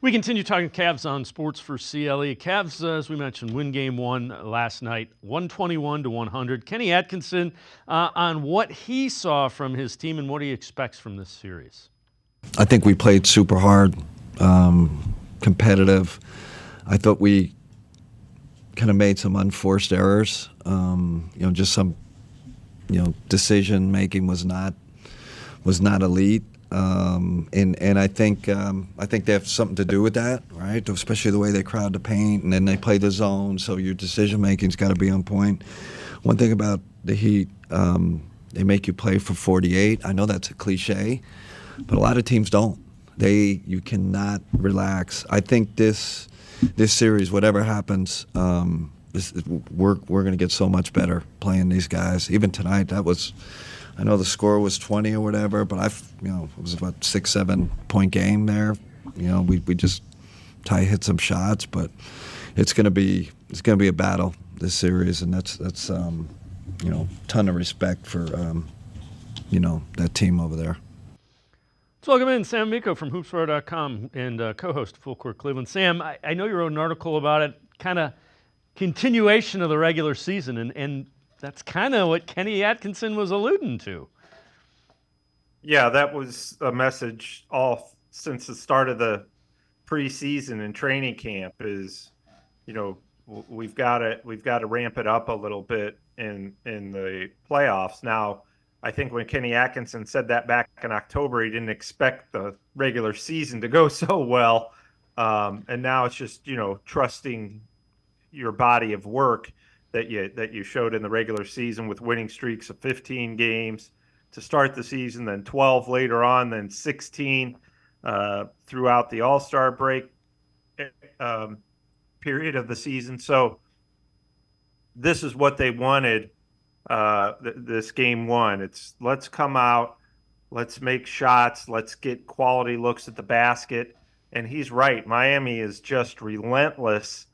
We continue talking Cavs on Sports for CLE. Cavs, as we mentioned, win game one last night, 121-100. Kenny Atkinson on what he saw from his team and what he expects from this series. I think we played super hard, competitive. I thought we kind of made some unforced errors. Just some, decision making was not elite. And I think they have something to do with that, right? Especially the way they crowd the paint, and then they play the zone, so your decision making's got to be on point. One thing about the Heat, they make you play for 48. I know that's a cliche, but a lot of teams don't. You cannot relax. I think this series, whatever happens, we're going to get so much better playing these guys. Even tonight, I know the score was 20 or whatever, but it was about 6-7 point game there. We just hit some shots, but it's going to be a battle this series, and that's ton of respect for that team over there. Let's welcome in Sam Amico from hoopswire.com and co-host of Full Court Cleveland. Sam, I know you wrote an article about it, kind of continuation of the regular season, and that's kind of what Kenny Atkinson was alluding to. Yeah, that was a message all since the start of the preseason and training camp is, we've got to ramp it up a little bit in the playoffs. Now, I think when Kenny Atkinson said that back in October, he didn't expect the regular season to go so well. And now it's just, trusting your body of work that you showed in the regular season with winning streaks of 15 games to start the season, then 12 later on, then 16 throughout the All-Star break period of the season. So this is what they wanted this game one. It's let's come out, let's make shots, let's get quality looks at the basket. And he's right. Miami is just relentless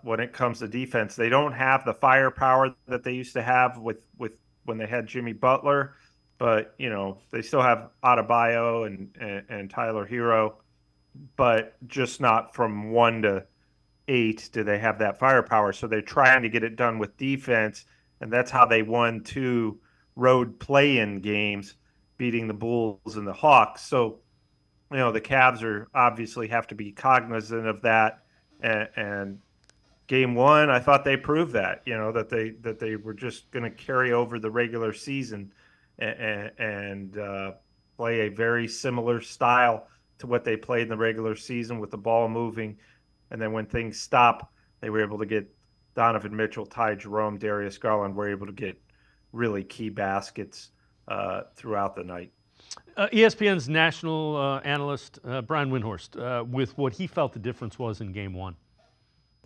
when it comes to defense. They don't have the firepower that they used to have with when they had Jimmy Butler, but they still have Adebayo and Tyler Hero, but just not from 1 to 8 do they have that firepower. So they're trying to get it done with defense, and that's how they won 2 road play-in games, beating the Bulls and the Hawks. So the Cavs are obviously have to be cognizant of that. And game one, I thought they proved that, that they were just going to carry over the regular season and play a very similar style to what they played in the regular season with the ball moving. And then when things stop, they were able to get Donovan Mitchell, Ty Jerome, Darius Garland were able to get really key baskets throughout the night. ESPN's national analyst, Brian Windhorst, with what he felt the difference was in game one.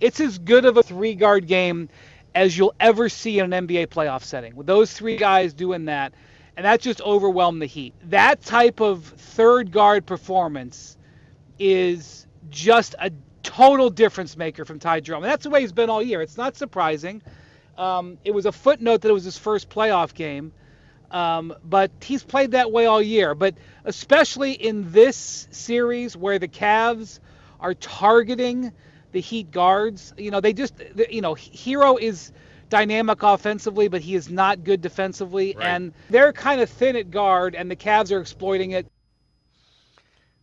It's as good of a 3-guard game as you'll ever see in an NBA playoff setting, with those 3 guys doing that, and that just overwhelmed the Heat. That type of 3rd guard performance is just a total difference maker from Ty Jerome. And that's the way he's been all year. It's not surprising. It was a footnote that it was his first playoff game. But he's played that way all year. But especially in this series where the Cavs are targeting the Heat guards, Hero is dynamic offensively, but he is not good defensively. Right. And they're kind of thin at guard, and the Cavs are exploiting it.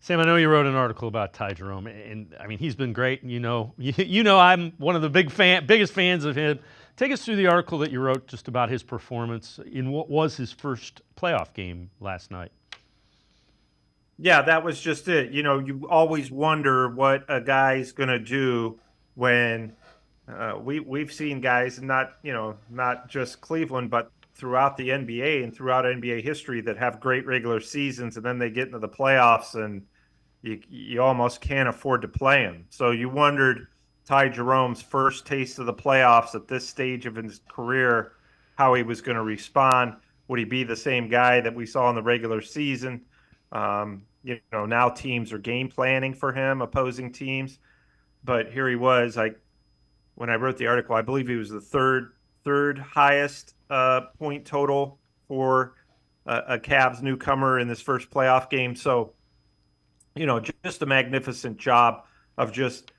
Sam, I know you wrote an article about Ty Jerome, and I mean he's been great. And I'm one of the biggest fans of him. Take us through the article that you wrote just about his performance in what was his first playoff game last night. Yeah, that was just it. You always wonder what a guy's going to do when we've seen guys, not just Cleveland, but throughout the NBA and throughout NBA history that have great regular seasons, and then they get into the playoffs and you almost can't afford to play them. So you wondered Ty Jerome's first taste of the playoffs at this stage of his career, how he was going to respond. Would he be the same guy that we saw in the regular season? Now teams are game planning for him, opposing teams. But here he was. When I wrote the article, I believe he was the third highest point total for a Cavs newcomer in this first playoff game. So, just a magnificent job of just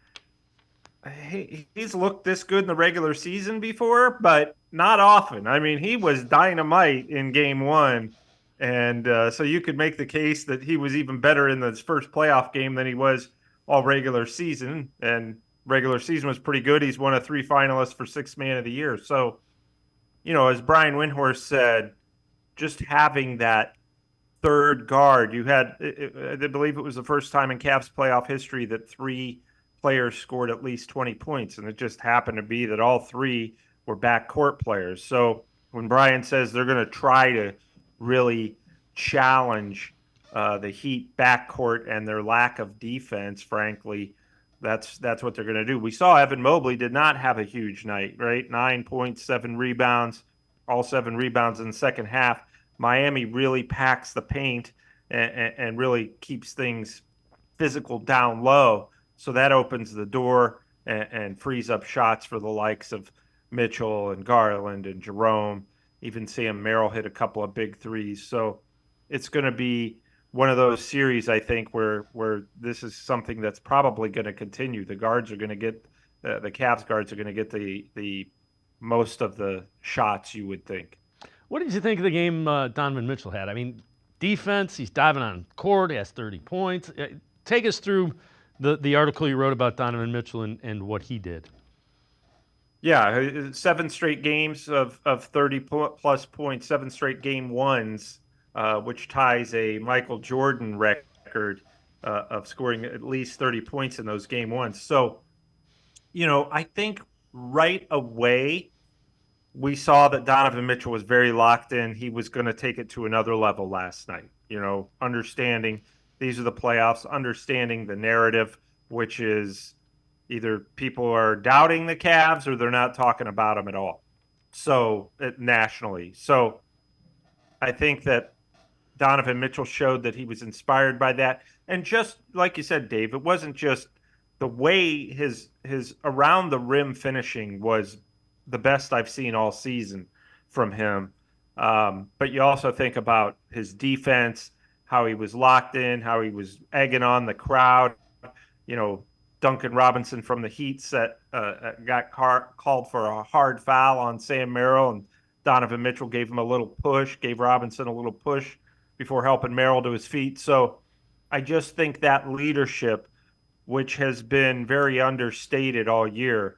he's looked this good in the regular season before, but not often. I mean, he was dynamite in game one. And so you could make the case that he was even better in his first playoff game than he was all regular season. And regular season was pretty good. He's one of 3 finalists for Sixth Man of the Year. So, as Brian Windhorst said, just having that third guard, you had, I believe it was the first time in Cavs playoff history that 3 players scored at least 20 points. And it just happened to be that all 3 were backcourt players. So when Brian says they're going to try to really challenge the Heat backcourt and their lack of defense, frankly, that's what they're going to do. We saw Evan Mobley did not have a huge night, right? 9 points, 7 rebounds, all 7 rebounds in the second half. Miami really packs the paint and really keeps things physical down low. So that opens the door and frees up shots for the likes of Mitchell and Garland and Jerome. Even Sam Merrill hit a couple of big threes. So it's going to be one of those series, I think, where this is something that's probably going to continue. The guards are going to get the Cavs guards are going to get the most of the shots, you would think. What did you think of the game Donovan Mitchell had? I mean, defense, he's diving on court, he has 30 points. Take us through the article you wrote about Donovan Mitchell and what he did. Yeah, 7 straight games of 30 plus points, 7 straight game ones, which ties a Michael Jordan record of scoring at least 30 points in those game ones. So, I think right away we saw that Donovan Mitchell was very locked in. He was going to take it to another level last night, understanding these are the playoffs, understanding the narrative, which is either people are doubting the Cavs or they're not talking about them at all. So nationally. So I think that Donovan Mitchell showed that he was inspired by that. And just like you said, Dave, it wasn't just the way his around the rim finishing was the best I've seen all season from him. But you also think about his defense, how he was locked in, how he was egging on the crowd. Duncan Robinson from the Heat got called for a hard foul on Sam Merrill, and Donovan Mitchell gave him a little push, gave Robinson a little push before helping Merrill to his feet. So I just think that leadership, which has been very understated all year,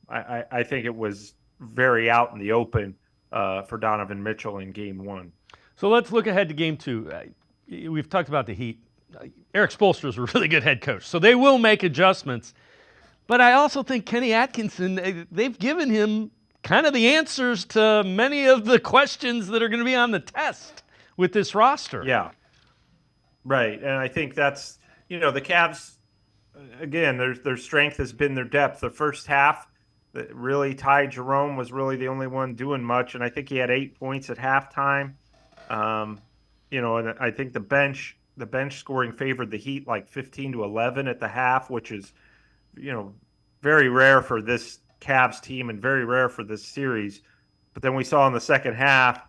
I think it was very out in the open for Donovan Mitchell in game one. So let's look ahead to game two. We've talked about the Heat. Eric Spoelstra is a really good head coach, so they will make adjustments. But I also think Kenny Atkinson, they've given him kind of the answers to many of the questions that are going to be on the test with this roster. Yeah, right. And I think that's, the Cavs, again, their strength has been their depth. The first half, really, Jerome was really the only one doing much, and I think he had 8 points at halftime. And I think the bench scoring favored the Heat like 15-11 at the half, which is, very rare for this Cavs team and very rare for this series. But then we saw in the second half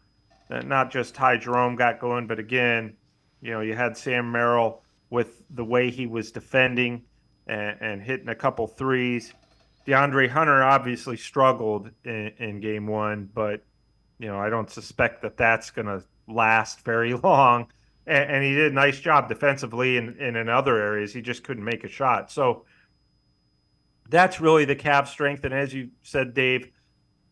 that not just Jerome got going, but again, you had Sam Merrill with the way he was defending and hitting a couple threes. DeAndre Hunter obviously struggled in game one, but, I don't suspect that that's going to last very long. And he did a nice job defensively and in other areas. He just couldn't make a shot. So that's really the Cavs' strength. And as you said, Dave,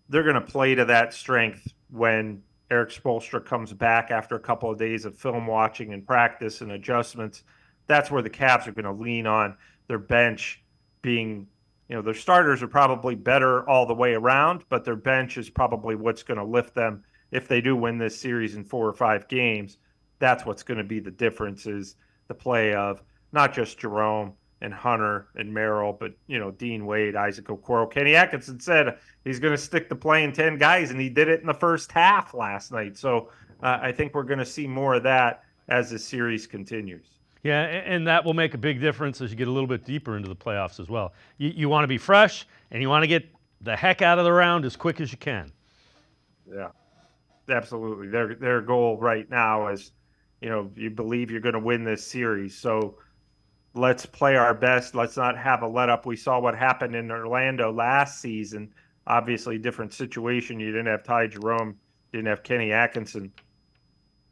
they're going to play to that strength when Eric Spoelstra comes back after a couple of days of film watching and practice and adjustments. That's where the Cavs are going to lean on their bench being, their starters are probably better all the way around, but their bench is probably what's going to lift them if they do win this series in 4 or 5 games. That's what's going to be the difference, is the play of not just Jerome and Hunter and Merrill, but, Dean Wade, Isaac Okoro. Kenny Atkinson said he's going to stick to playing 10 guys, and he did it in the first half last night. So I think we're going to see more of that as the series continues. Yeah, and that will make a big difference as you get a little bit deeper into the playoffs as well. You want to be fresh, and you want to get the heck out of the round as quick as you can. Yeah, absolutely. Their goal right now is, you believe you're going to win this series. So let's play our best. Let's not have a let up. We saw what happened in Orlando last season. Obviously, different situation. You didn't have Ty Jerome, didn't have Kenny Atkinson,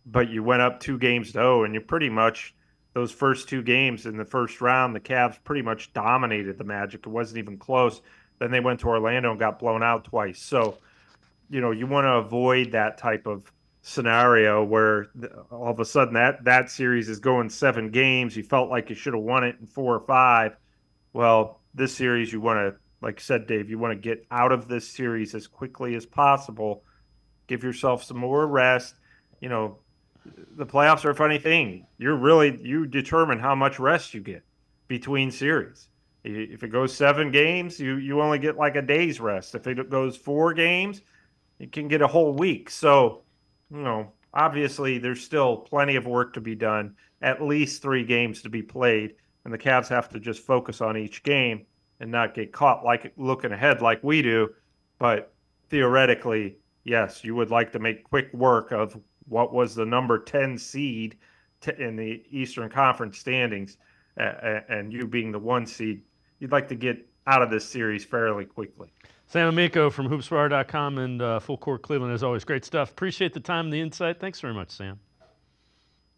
but you went up 2-0, and you pretty much those first 2 games in the first round, the Cavs pretty much dominated the Magic. It wasn't even close. Then they went to Orlando and got blown out twice. So, you want to avoid that type of scenario where all of a sudden that series is going 7 games. You felt like you should have won it in 4 or 5. Well, this series, you want to, like you said, Dave, you want to get out of this series as quickly as possible. Give yourself some more rest. The playoffs are a funny thing. You determine how much rest you get between series. If it goes 7 games, you only get like a day's rest. If it goes 4 games, you can get a whole week. So, obviously there's still plenty of work to be done, at least 3 games to be played, and the Cavs have to just focus on each game and not get caught like looking ahead like we do. But theoretically, yes, you would like to make quick work of what was the number 10 seed in the Eastern Conference standings, and you being the 1 seed. You'd like to get out of this series fairly quickly. Sam Amico from hoopswire.com and Full Court Cleveland, as always. Great stuff. Appreciate the time and the insight. Thanks very much, Sam.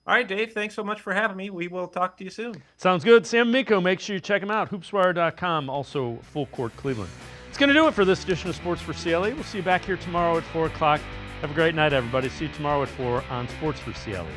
All right, Dave, thanks so much for having me. We will talk to you soon. Sounds good. Sam Amico, make sure you check him out. Hoopswire.com, also Full Court Cleveland. It's going to do it for this edition of Sports for CLE. We'll see you back here tomorrow at 4 o'clock. Have a great night, everybody. See you tomorrow at 4 on Sports for CLE.